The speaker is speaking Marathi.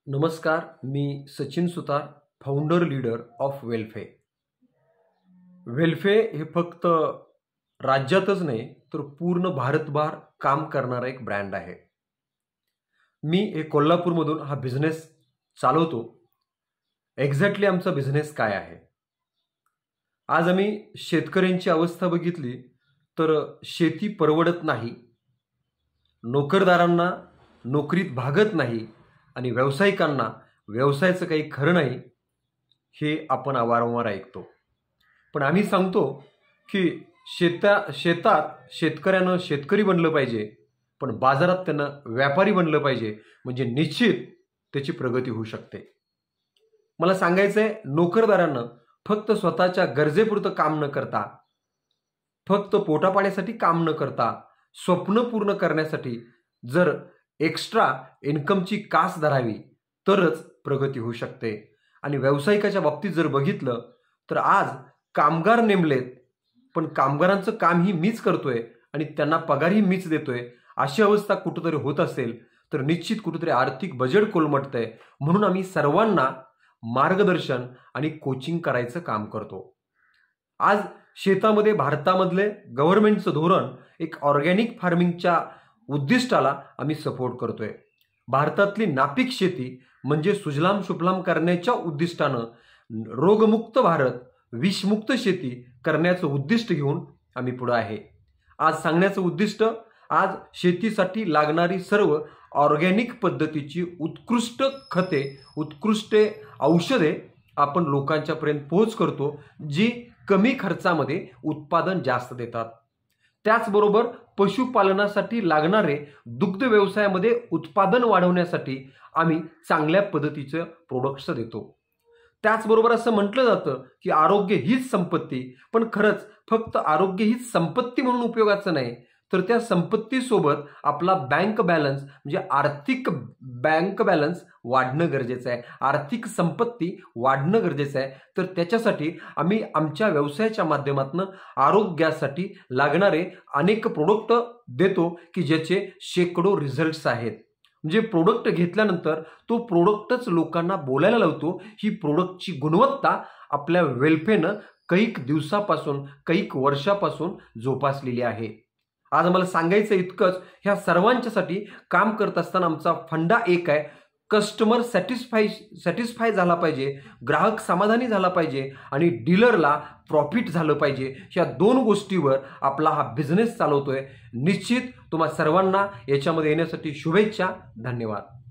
नमस्कार, मी सचिन सुतार, फाउंडर लीडर ऑफ वेल्फे. वेल्फे हे फक्त राज्यातच नाही तर पूर्ण भारतभर काम करणारा एक ब्रँड आहे. मी हे कोल्हापूरमधून हा बिझनेस चालवतो. एक्झॅक्टली आमचा बिझनेस काय आहे? आज आम्ही शेतकऱ्यांची अवस्था बघितली तर शेती परवडत नाही, नोकरदारांना नोकरीत भागत नाही आणि व्यावसायिकांना व्यवसायाचं काही खरं नाही, हे आपण वारंवार ऐकतो. पण आम्ही सांगतो की शेतात शेतकऱ्यानं शेतकरी बनलं पाहिजे, पण बाजारात त्यानं व्यापारी बनलं पाहिजे, म्हणजे निश्चित त्याची प्रगती होऊ शकते. मला सांगायचं आहे, नोकरदारांना फक्त स्वतःच्या गरजेपुरतं काम न करता, फक्त पोटापाण्यासाठी काम न करता, स्वप्न पूर्ण करण्यासाठी जर एक्स्ट्रा इन्कमची कास धरावी तरच प्रगती होऊ शकते. आणि व्यावसायिकाच्या बाबतीत जर बघितलं तर आज कामगार नेमलेत, पण कामगारांचं कामही मीच करतोय आणि त्यांना पगारही मीच देतोय, अशी अवस्था कुठेतरी होत असेल तर निश्चित कुठेतरी आर्थिक बजेट कोलमडतंय. म्हणून आम्ही सर्वांना मार्गदर्शन आणि कोचिंग करायचं काम करतो. आज शेतामध्ये भारतामधले गव्हर्नमेंटचं धोरण एक ऑर्गॅनिक फार्मिंगच्या उद्दिष्टाला आम्ही सपोर्ट करतोय. भारतातली नापीक शेती म्हणजे सुजलाम सुफलाम करण्याच्या उद्दिष्टानं रोगमुक्त भारत, विषमुक्त शेती करण्याचं उद्दिष्ट घेऊन आम्ही पुढे आहे. आज सांगण्याचं उद्दिष्ट, आज शेतीसाठी लागणारी सर्व ऑर्गॅनिक पद्धतीची उत्कृष्ट खते, उत्कृष्ट औषधे आपण लोकांच्यापर्यंत पोहोच करतो, जी कमी खर्चामध्ये उत्पादन जास्त देतात. त्याचबरोबर पशुपालनासाठी लागणारे दुग्ध व्यवसायामध्ये उत्पादन वाढवण्यासाठी आम्ही चांगल्या पद्धतीचे प्रोडक्ट्स देतो. त्याचबरोबर असं म्हटलं जातं की आरोग्य हीच संपत्ती, पण खरंच फक्त आरोग्य हीच संपत्ती म्हणून उपयोगाचं नाही, तर त्या संपत्तीसोबत आपला बँक बॅलन्स म्हणजे आर्थिक बँक बॅलन्स वाढणं गरजेचं आहे, आर्थिक संपत्ती वाढणं गरजेचं आहे. तर त्याच्यासाठी आम्ही आमच्या व्यवसायाच्या माध्यमातून आरोग्यासाठी लागणारे अनेक प्रोडक्ट देतो की ज्याचे शेकडो रिझल्ट्स आहेत. म्हणजे प्रोडक्ट घेतल्यानंतर तो प्रोडक्टच लोकांना बोलायला लावतो. ही प्रोडक्टची गुणवत्ता आपल्या वेल्फेनं कैक दिवसापासून, कैक वर्षापासून जोपासलेली आहे. आज मला सांगायचं इतकंच, ह्या सर्वांच्यासाठी काम करत असताना आमचा फंडा एक आहे, कस्टमर सॅटिस्फाय झाला पाहिजे, ग्राहक समाधानी झाला पाहिजे आणि डीलरला प्रॉफिट झालं पाहिजे. ह्या दोन गोष्टीवर आपला हा बिझनेस चालवतोय. निश्चित तुम्हा सर्वांना याच्यामध्ये येण्यासाठी शुभेच्छा. धन्यवाद.